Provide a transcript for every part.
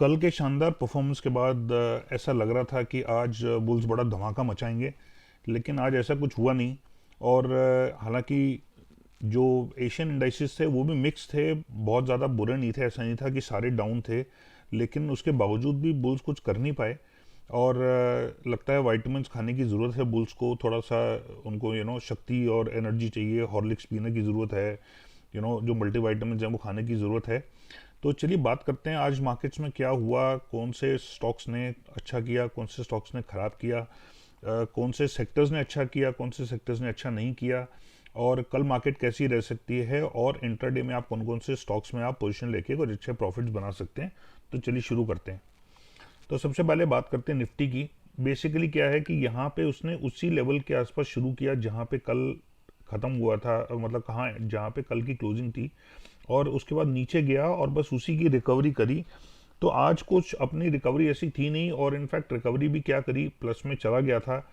कल के शानदार परफॉर्मेंस के बाद ऐसा लग रहा था कि आज बुल्स बड़ा धमाका मचाएंगे, लेकिन आज ऐसा कुछ हुआ नहीं। और हालांकि जो एशियन इंडाइसिस थे वो भी मिक्स थे, बहुत ज़्यादा बुरे नहीं थे, ऐसा नहीं था कि सारे डाउन थे, लेकिन उसके बावजूद भी बुल्स कुछ कर नहीं पाए। और लगता है वाइटामिन खाने की ज़रूरत है बुल्स को, थोड़ा सा उनको शक्ति और एनर्जी चाहिए, हॉर्लिक्स पीने की ज़रूरत है, जो मल्टी वाइटामिन हैं वो खाने की ज़रूरत है। तो चलिए बात करते हैं आज मार्केट्स में क्या हुआ, कौन से स्टॉक्स ने अच्छा किया, कौन से स्टॉक्स ने ख़राब किया, कौन से सेक्टर्स ने अच्छा किया, कौन से सेक्टर्स ने अच्छा नहीं किया, और कल मार्केट कैसी रह सकती है, और इंट्राडे में आप कौन कौन से स्टॉक्स में आप पोजीशन लेके कुछ अच्छे प्रॉफिट्स बना सकते हैं। तो चलिए शुरू करते हैं। तो सबसे पहले बात करते हैं निफ्टी की। बेसिकली क्या है कि यहाँ पे उसने उसी लेवल के आसपास शुरू किया जहाँ पे कल ख़त्म हुआ था, मतलब कहाँ जहाँ पे कल की क्लोजिंग थी, और उसके बाद नीचे गया और बस उसी की रिकवरी करी। तो आज कुछ अपनी रिकवरी ऐसी थी नहीं, और इनफैक्ट रिकवरी भी क्या करी, प्लस में चला गया था,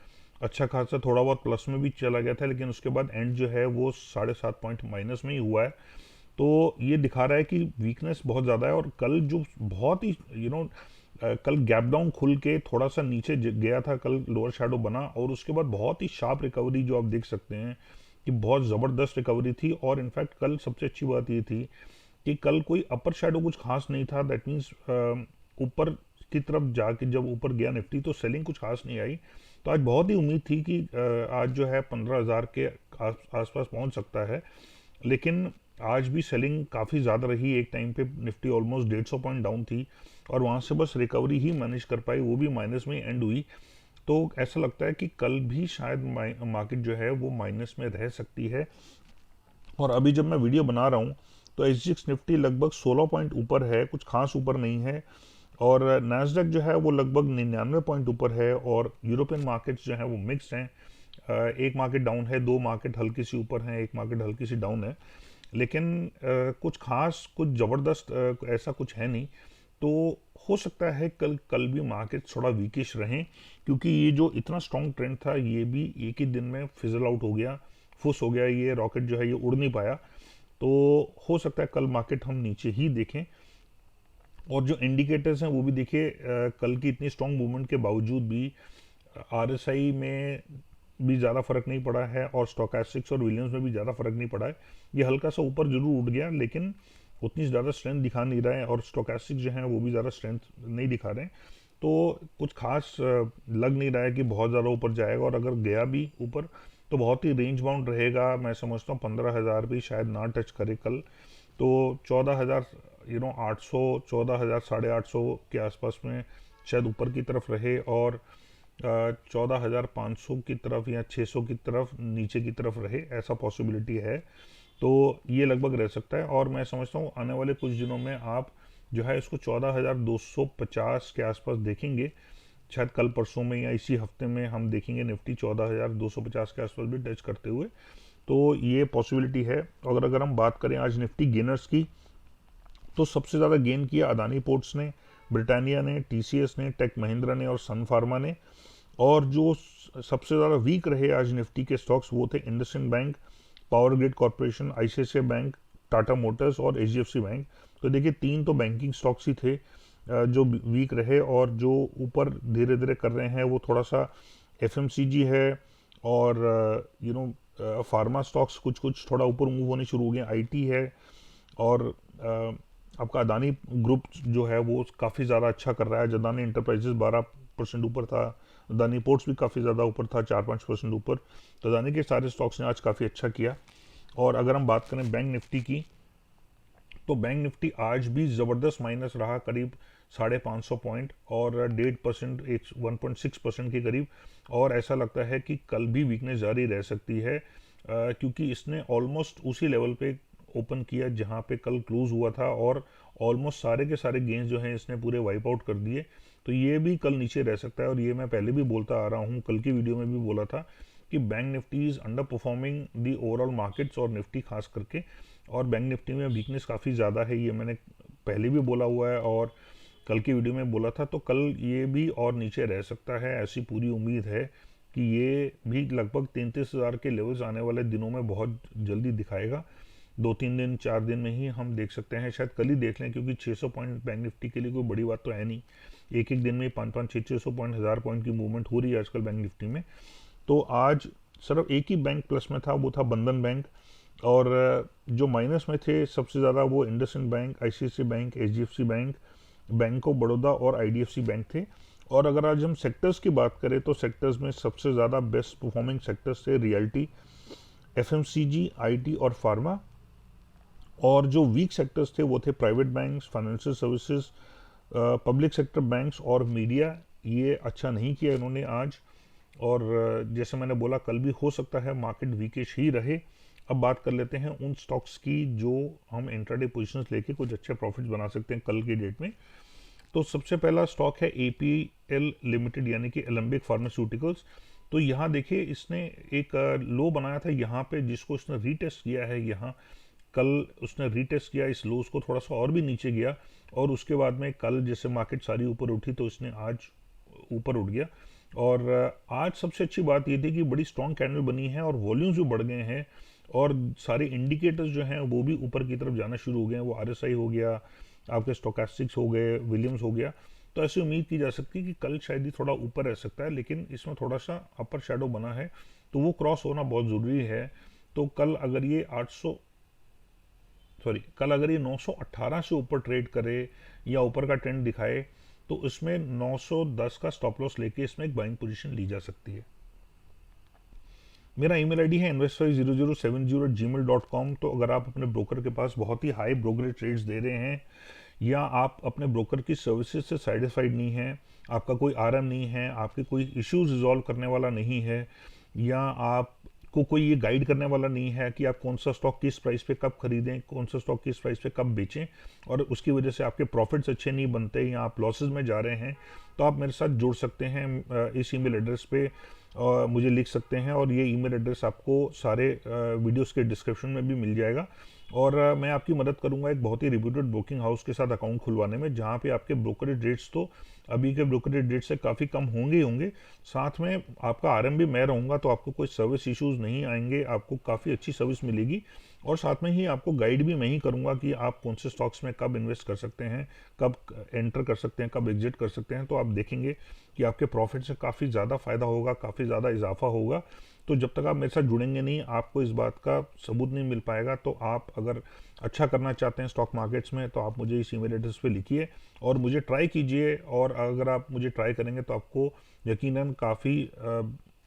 अच्छा खासा थोड़ा बहुत प्लस में भी चला गया था, लेकिन उसके बाद एंड जो है वो 7.5 पॉइंट माइनस में ही हुआ है। तो ये दिखा रहा है कि वीकनेस बहुत ज़्यादा है। और कल जो बहुत ही कल गैप डाउन खुल के थोड़ा सा नीचे गया था, कल लोअर शैडो बना, और उसके बाद बहुत ही शार्प रिकवरी जो आप देख सकते हैं कि बहुत ज़बरदस्त रिकवरी थी। और इनफैक्ट कल सबसे अच्छी बात ये थी कि कल कोई अपर शैडो कुछ खास नहीं था। दैट मीन्स ऊपर की तरफ जाके जब ऊपर गया निफ्टी तो सेलिंग कुछ खास नहीं आई। तो आज बहुत ही उम्मीद थी कि आज जो है 15,000 के आसपास पहुंच सकता है, लेकिन आज भी सेलिंग काफ़ी ज़्यादा रही। एक टाइम पे निफ्टी ऑलमोस्ट 150 पॉइंट डाउन थी, और वहाँ से बस रिकवरी ही मैनेज कर पाई, वो भी माइनस में एंड हुई। तो ऐसा लगता है कि कल भी शायद मार्केट जो है वो माइनस में रह सकती है। और अभी जब मैं वीडियो बना रहा हूँ तो एसजीएक्स निफ्टी लगभग 16 पॉइंट ऊपर है, कुछ खास ऊपर नहीं है। और नैस्डैक जो है वो लगभग 99 पॉइंट ऊपर है। और यूरोपियन मार्केट्स जो हैं वो मिक्स हैं, एक मार्केट डाउन है, दो मार्केट हल्की सी ऊपर हैं, एक मार्केट हल्की सी डाउन है, लेकिन कुछ खास कुछ ज़बरदस्त ऐसा कुछ है नहीं। तो हो सकता है कल कल भी मार्केट थोड़ा वीकिश रहें, क्योंकि ये जो इतना स्ट्रॉन्ग ट्रेंड था ये भी एक ही दिन में फिजल आउट हो गया, फुस हो गया, ये रॉकेट जो है ये उड़ नहीं पाया। तो हो सकता है कल मार्केट हम नीचे ही देखें। और जो इंडिकेटर्स हैं वो भी देखिए, कल की इतनी स्ट्रॉन्ग मूवमेंट के बावजूद भी आरएसआई में भी ज़्यादा फर्क नहीं पड़ा है, और स्टोकेस्टिक्स और विलियम्स में भी ज़्यादा फर्क नहीं पड़ा है। ये हल्का सा ऊपर जरूर उठ गया, लेकिन उतनी ज़्यादा स्ट्रेंथ दिखा नहीं रहा है, और स्टोकेस्टिक्स जो हैं वो भी ज़्यादा स्ट्रेंथ नहीं दिखा रहे हैं। तो कुछ खास लग नहीं रहा है कि बहुत ज़्यादा ऊपर जाएगा, और अगर गया भी ऊपर तो बहुत ही रेंज बाउंड रहेगा। मैं समझता हूँ 15,000 भी शायद ना टच करे कल। तो 14,000, 800, 14,000, 850 के आसपास में शायद ऊपर की तरफ रहे, और 14,500 की तरफ या 600 की तरफ नीचे की तरफ रहे, ऐसा पॉसिबिलिटी है। तो ये लगभग रह सकता है, और मैं समझता हूँ आने वाले कुछ दिनों में आप जो है इसको 14,250 के आसपास देखेंगे। शायद कल परसों में या इसी हफ्ते में हम देखेंगे निफ्टी 14,250 के आसपास भी टच करते हुए। तो ये पॉसिबिलिटी है। और अगर हम बात करें आज निफ्टी गेनर्स की, तो सबसे ज़्यादा गेन किया अदानी पोर्ट्स ने, ब्रिटानिया ने, टीसीएस ने, टेक महिंद्रा ने और सन फार्मा ने। और जो सबसे ज़्यादा वीक रहे आज निफ्टी के स्टॉक्स वो थे IndusInd bank, power grid corporation, ICICI bank, Tata Motors और एचडीएफसी बैंक। तो देखिए तीन तो बैंकिंग स्टॉक्स ही थे जो वीक रहे, और जो ऊपर धीरे धीरे कर रहे हैं वो थोड़ा सा एफएमसीजी है, और फार्मा स्टॉक्स कुछ कुछ थोड़ा ऊपर मूव होने शुरू हो गए, आईटी है, और आपका अदानी ग्रुप जो है वो काफ़ी ज़्यादा अच्छा कर रहा है। अदानी इंटरप्राइजेस 12% ऊपर था, अदानी पोर्ट्स भी काफ़ी ज़्यादा ऊपर था, 4-5% ऊपर। तो अदानी के सारे स्टॉक्स ने आज काफ़ी अच्छा किया। और अगर हम बात करें बैंक निफ्टी की, तो बैंक निफ्टी आज भी ज़बरदस्त माइनस रहा, करीब 550 पॉइंट, और 1.5%, 1.6% के करीब। और ऐसा लगता है कि कल भी वीकनेस जारी रह सकती है, क्योंकि इसने ऑलमोस्ट उसी लेवल पे ओपन किया जहां पे कल क्लोज हुआ था, और ऑलमोस्ट सारे के सारे गेंस जो हैं इसने पूरे वाइप आउट कर दिए। तो ये भी कल नीचे रह सकता है, और ये मैं पहले भी बोलता आ रहा हूँ, कल की वीडियो में भी बोला था कि bank Nifty is under performing the overall markets, और निफ्टी खास करके। और बैंक निफ्टी में वीकनेस काफ़ी ज़्यादा है, ये मैंने पहले भी बोला हुआ है, और कल की वीडियो में बोला था। तो कल ये भी और नीचे रह सकता है, ऐसी पूरी उम्मीद है कि ये भी लगभग 33,000 के लेवल्स आने वाले दिनों में बहुत जल्दी दिखाएगा। 2-3 दिन 4 दिन में ही हम देख सकते हैं, शायद कल ही देख लें, क्योंकि 600 पॉइंट बैंक निफ्टी के लिए कोई बड़ी बात तो है नहीं। एक एक दिन में 500-600 पॉइंट, 1000 पॉइंट की मूवमेंट हो रही है आजकल बैंक निफ्टी में। तो आज सिर्फ एक ही बैंक प्लस में था, वो था बंधन बैंक। और जो माइनस में थे सबसे ज़्यादा वो IndusInd bank, ICICI bank, HDFC bank, bank of Baroda और आईडीएफसी बैंक थे। और अगर आज हम सेक्टर्स की बात करें तो सेक्टर्स में सबसे ज़्यादा बेस्ट परफॉर्मिंग सेक्टर्स थे रियल्टी, एफएमसीजी, आईटी और फार्मा। और जो वीक सेक्टर्स थे वो थे private banks, financial services, public sector banks और मीडिया। ये अच्छा नहीं किया इन्होंने आज। और जैसे मैंने बोला, कल भी हो सकता है मार्केट वीकिश ही रहे। अब बात कर लेते हैं उन स्टॉक्स की जो हम इंट्राडे पोजीशंस लेके कुछ अच्छे प्रॉफिट्स बना सकते हैं कल के डेट में। तो सबसे पहला स्टॉक है एपीएल लिमिटेड, यानी कि एलेंबिक फार्मास्यूटिकल्स। तो यहाँ देखिए, इसने एक लो बनाया था यहाँ पे, जिसको इसने रीटेस्ट किया है। यहाँ कल उसने रीटेस्ट किया, इस लोस को थोड़ा सा और भी नीचे गया, और उसके बाद में कल जैसे मार्केट सारी ऊपर उठी तो इसने आज ऊपर उठ गया। और आज सबसे अच्छी बात ये थी कि बड़ी स्ट्रॉन्ग कैंडल बनी है और वॉल्यूम्स भी बढ़ गए हैं, और सारे इंडिकेटर्स जो हैं वो भी ऊपर की तरफ जाना शुरू हो गए हैं। वो आरएसआई हो गया, आपके स्टोकास्टिक्स हो गए, विलियम्स हो गया। तो ऐसी उम्मीद की जा सकती है कि कल शायद ही थोड़ा ऊपर रह सकता है, लेकिन इसमें थोड़ा सा अपर शेडो बना है, तो वो क्रॉस होना बहुत ज़रूरी है। तो कल अगर ये 918 से ऊपर ट्रेड करे या ऊपर का ट्रेंड दिखाए, तो इसमें 910 का स्टॉप लॉस लेके इसमें एक बाइंग पोजीशन ली जा सकती है। मेरा ईमेल आईडी है invest50070@gmail.com। तो अगर आप अपने ब्रोकर के पास बहुत ही हाई ब्रोकरेज ट्रेड्स दे रहे हैं, या आप अपने ब्रोकर की सर्विसेज से सेटिस्फाइड नहीं हैं, आपका कोई आरएम नहीं है, आपके कोई इश्यूज रिजॉल्व करने वाला नहीं है, या आपको कोई ये गाइड करने वाला नहीं है कि आप कौन सा स्टॉक किस प्राइस पे कब खरीदें, कौन सा स्टॉक किस प्राइस पे कब बेचें, और उसकी वजह से आपके प्रॉफिट्स अच्छे नहीं बनते या आप लॉसेज में जा रहे हैं, तो आप मेरे साथ जुड़ सकते हैं। इस ईमेल एड्रेस पे मुझे लिख सकते हैं, और ये ईमेल एड्रेस आपको सारे वीडियोस के डिस्क्रिप्शन में भी मिल जाएगा। और मैं आपकी मदद करूंगा एक बहुत ही रिप्यूटेड ब्रोकिंग हाउस के साथ अकाउंट खुलवाने में, जहां पे आपके ब्रोकरेज रेट्स तो अभी के ब्रोकरेज रेट से काफ़ी कम होंगे ही होंगे, साथ में आपका आरएम भी मैं रहूँगा, तो आपको कोई सर्विस इश्यूज़ नहीं आएंगे, आपको काफ़ी अच्छी सर्विस मिलेगी। और साथ में ही आपको गाइड भी मैं ही करूँगा कि आप कौन से स्टॉक्स में कब इन्वेस्ट कर सकते हैं, कब एंटर कर सकते हैं, कब एग्जिट कर सकते हैं। तो आप देखेंगे कि आपके प्रॉफिट से काफ़ी ज़्यादा फ़ायदा होगा, काफ़ी ज़्यादा इजाफा होगा। तो जब तक आप मेरे साथ जुड़ेंगे नहीं, आपको इस बात का सबूत नहीं मिल पाएगा। तो आप अगर अच्छा करना चाहते हैं स्टॉक मार्केट्स में, तो आप मुझे इस ईमेल एड्रेस पे लिखिए और मुझे ट्राई कीजिए। और अगर आप मुझे ट्राई करेंगे तो आपको यकीनन काफ़ी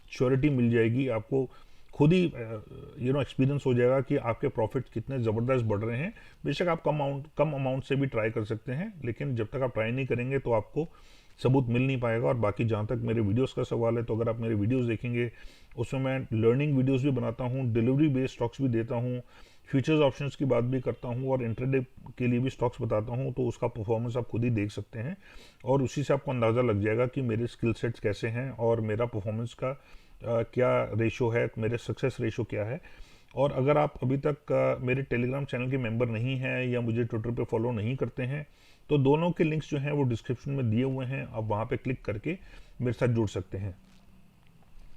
श्योरिटी मिल जाएगी, आपको खुद ही एक्सपीरियंस हो जाएगा कि आपके प्रॉफिट कितने ज़बरदस्त बढ़ रहे हैं। बेशक आप कम अमाउंट से भी ट्राई कर सकते हैं, लेकिन जब तक आप ट्राई नहीं करेंगे तो आपको सबूत मिल नहीं पाएगा। और बाकी जहाँ तक मेरे वीडियोस का सवाल है, तो अगर आप मेरे वीडियोस देखेंगे, उसमें मैं लर्निंग वीडियोस भी बनाता हूँ, डिलीवरी बेस्ड स्टॉक्स भी देता हूँ, फ्यूचर्स ऑप्शंस की बात भी करता हूँ, और इंट्राडे के लिए भी स्टॉक्स बताता हूँ। तो उसका परफॉर्मेंस आप खुद ही देख सकते हैं, और उसी से आपको अंदाज़ा लग जाएगा कि मेरे स्किल सेट्स कैसे हैं और मेरा परफॉर्मेंस का क्या रेशो है, मेरे सक्सेस रेशो क्या है। और अगर आप अभी तक मेरे टेलीग्राम चैनल के मेंबर नहीं हैं या मुझे ट्विटर पे फॉलो नहीं करते हैं, तो दोनों के लिंक्स जो हैं वो डिस्क्रिप्शन में दिए हुए हैं, आप वहाँ पे क्लिक करके मेरे साथ जुड़ सकते हैं।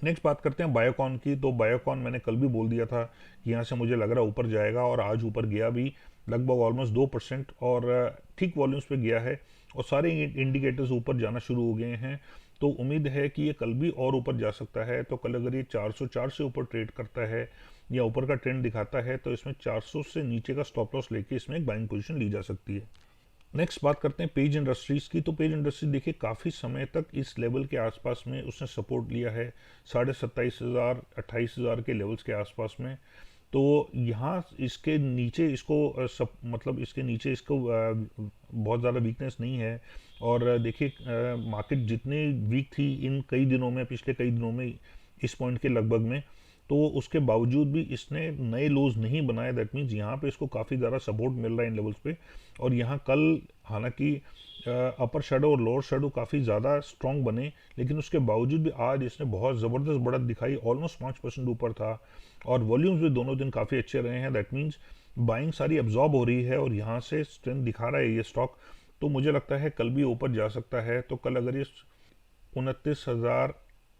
नेक्स्ट बात करते हैं बायोकॉन की। तो बायोकॉन मैंने कल भी बोल दिया था कि यहाँ से मुझे लग रहा है ऊपर जाएगा, और आज ऊपर गया भी लगभग ऑलमोस्ट 2%, और ठीक वॉल्यूम्स पे गया है, और सारे इंडिकेटर्स ऊपर जाना शुरू हो गए हैं। तो उम्मीद है कि ये कल भी और ऊपर जा सकता है। तो कल अगर ये 404 से ऊपर ट्रेड करता है या ऊपर का ट्रेंड दिखाता है, तो इसमें 400 से नीचे का स्टॉप लॉस लेके इसमें एक बाइंग पोजीशन ली जा सकती है। नेक्स्ट बात करते हैं पेज इंडस्ट्रीज़ की। तो पेज इंडस्ट्री देखिए, काफ़ी समय तक इस लेवल के आसपास में उसने सपोर्ट लिया है, 27,500 28,000 के लेवल्स के आसपास में। तो यहाँ इसके नीचे इसको मतलब इसके नीचे इसको बहुत ज़्यादा वीकनेस नहीं है। और देखिए, मार्केट जितनी वीक थी इन कई दिनों में, पिछले कई दिनों में, इस पॉइंट के लगभग में, तो उसके बावजूद भी इसने नए लोज नहीं बनाए। दैट मीन्स यहाँ पे इसको काफ़ी ज़्यादा सपोर्ट मिल रहा है इन लेवल्स पे। और यहाँ कल हालांकि अपर शेडो और लोअर शेडो काफ़ी ज़्यादा स्ट्रॉन्ग बने, लेकिन उसके बावजूद भी आज इसने बहुत ज़बरदस्त बढ़त दिखाई, ऑलमोस्ट 5% ऊपर था, और वॉल्यूम्स भी दोनों दिन काफ़ी अच्छे रहे हैं। दैट मीन्स बाइंग सारी एब्जॉर्ब हो रही है, और यहाँ से स्ट्रेंथ दिखा रहा है ये स्टॉक। तो मुझे लगता है कल भी ऊपर जा सकता है। तो कल अगर ये 29,000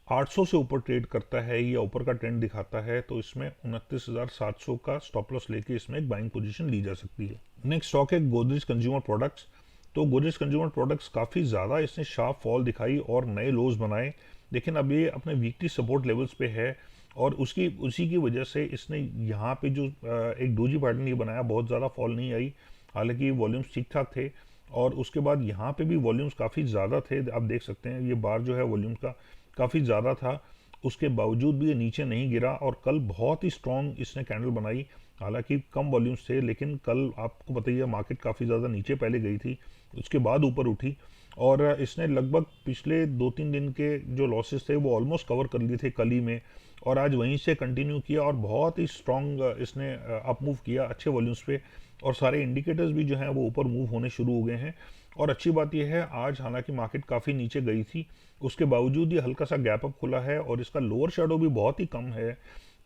800 से ऊपर ट्रेड करता है या ऊपर का ट्रेंड दिखाता है तो इसमें 29,700 का स्टॉप लॉस लेके इसमें एक बाइंग पोजीशन ली जा सकती है। नेक्स्ट स्टॉक है गोदरेज कंज्यूमर प्रोडक्ट्स। तो गोदरेज कंज्यूमर प्रोडक्ट्स काफ़ी ज़्यादा इसने शार्प फॉल दिखाई और नए लोज बनाए, लेकिन अब ये अपने वीकली सपोर्ट लेवल्स पे है और उसी की वजह से इसने यहाँ पे जो एक डोजी पैटर्न ये बनाया, बहुत ज़्यादा फॉल नहीं आई, हालांकि वॉल्यूम्स ठीक ठाक थे। और उसके बाद यहाँ पे भी वॉल्यूम्स काफ़ी ज़्यादा थे, आप देख सकते हैं ये बार जो है वॉल्यूम्स का काफ़ी ज़्यादा था, उसके बावजूद भी ये नीचे नहीं गिरा और कल बहुत ही स्ट्रॉन्ग इसने कैंडल बनाई। हालांकि कम वॉल्यूम्स थे, लेकिन कल आपको पता ही है मार्केट काफ़ी ज़्यादा नीचे पहले गई थी, उसके बाद ऊपर उठी और इसने लगभग पिछले 2-3 दिन के जो लॉसेस थे वो ऑलमोस्ट कवर कर लिए थे कल ही में, और आज वहीं से कंटिन्यू किया और बहुत ही स्ट्रॉन्ग इसने अप मूव किया अच्छे वॉल्यूम्स पे, और सारे इंडिकेटर्स भी जो हैं वो ऊपर मूव होने शुरू हो गए हैं। और अच्छी बात यह है, आज हालांकि मार्केट काफ़ी नीचे गई थी, उसके बावजूद ये हल्का सा गैप अप खुला है और इसका लोअर शेडो भी बहुत ही कम है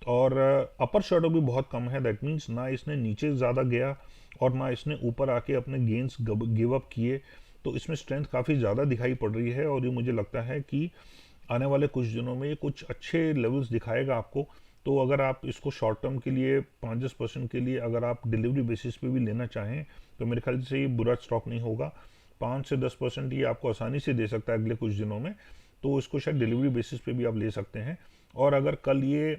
और अपर शेडो भी बहुत कम है। दैट मीन्स ना इसने नीचे ज़्यादा गया और ना इसने ऊपर आके अपने गेंस गिव अप किए, तो इसमें स्ट्रेंथ काफ़ी ज़्यादा दिखाई पड़ रही है और ये मुझे लगता है कि आने वाले कुछ दिनों में ये कुछ अच्छे लेवल्स दिखाएगा आपको। तो अगर आप इसको शॉर्ट टर्म के लिए 5-10% के लिए अगर आप डिलीवरी बेसिस पे भी लेना चाहें तो मेरे ख्याल से ये बुरा स्टॉक नहीं होगा। 5 से 10% ये आपको आसानी से दे सकता है अगले कुछ दिनों में, तो इसको शायद डिलीवरी बेसिस पे भी आप ले सकते हैं। और अगर कल ये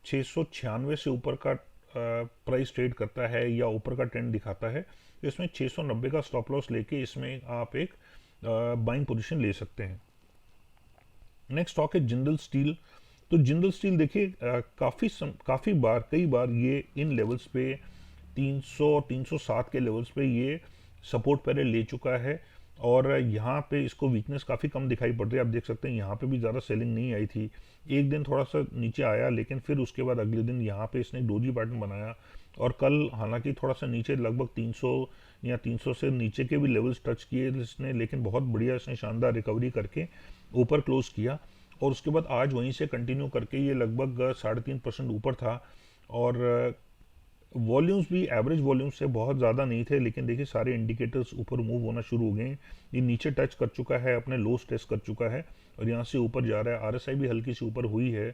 696 से ऊपर का प्राइस ट्रेड करता है या ऊपर का ट्रेंड दिखाता है तो इसमें 690 का स्टॉप लॉस लेके इसमें आप एक बाइंग पोजीशन ले सकते हैं। नेक्स्ट स्टॉक है जिंदल स्टील। तो जिंदल स्टील देखिए कई बार ये इन लेवल्स पे 300-307 के लेवल्स पे ये सपोर्ट पहले ले चुका है और यहाँ पे इसको वीकनेस काफ़ी कम दिखाई पड़ रही है। आप देख सकते हैं यहाँ पे भी ज़्यादा सेलिंग नहीं आई थी, एक दिन थोड़ा सा नीचे आया, लेकिन फिर उसके बाद अगले दिन यहाँ पे इसने डोजी पैटर्न बनाया और कल हालांकि थोड़ा सा नीचे लगभग 300 या 300 से नीचे के भी लेवल्स टच किए इसने, लेकिन बहुत बढ़िया इसने शानदार रिकवरी करके ऊपर क्लोज किया और उसके बाद आज वहीं से कंटिन्यू करके ये लगभग 3.5% ऊपर था और वॉल्यूम्स भी एवरेज वॉल्यूम्स से बहुत ज़्यादा नहीं थे, लेकिन देखिए सारे इंडिकेटर्स ऊपर मूव होना शुरू हो गए हैं। ये नीचे टच कर चुका है, अपने लोस टेस्ट कर चुका है और यहाँ से ऊपर जा रहा है। आरएसआई भी हल्की सी ऊपर हुई है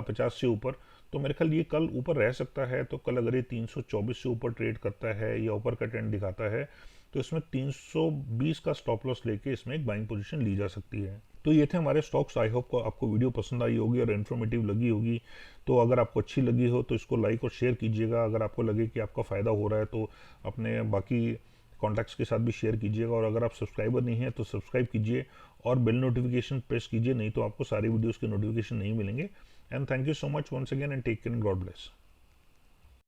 50 से ऊपर, तो मेरे ख्याल ये कल ऊपर रह सकता है। तो कल अगर ये 324 से ऊपर ट्रेड करता है या ऊपर का ट्रेंड दिखाता है तो इसमें 320 का स्टॉप लॉस लेके इसमें एक बाइंग पोजीशन ली जा सकती है। तो ये थे हमारे स्टॉक्स। आई होप को आपको वीडियो पसंद आई होगी और इन्फॉर्मेटिव लगी होगी। तो अगर आपको अच्छी लगी हो तो इसको लाइक और शेयर कीजिएगा। अगर आपको लगे कि आपका फ़ायदा हो रहा है तो अपने बाकी कॉन्टैक्ट्स के साथ भी शेयर कीजिएगा और अगर आप सब्सक्राइबर नहीं हैं तो सब्सक्राइब कीजिए और बेल नोटिफिकेशन प्रेस कीजिए, नहीं तो आपको सारी वीडियोज़ के नोटिफिकेशन नहीं मिलेंगे। And thank you so much once again and take care and God bless.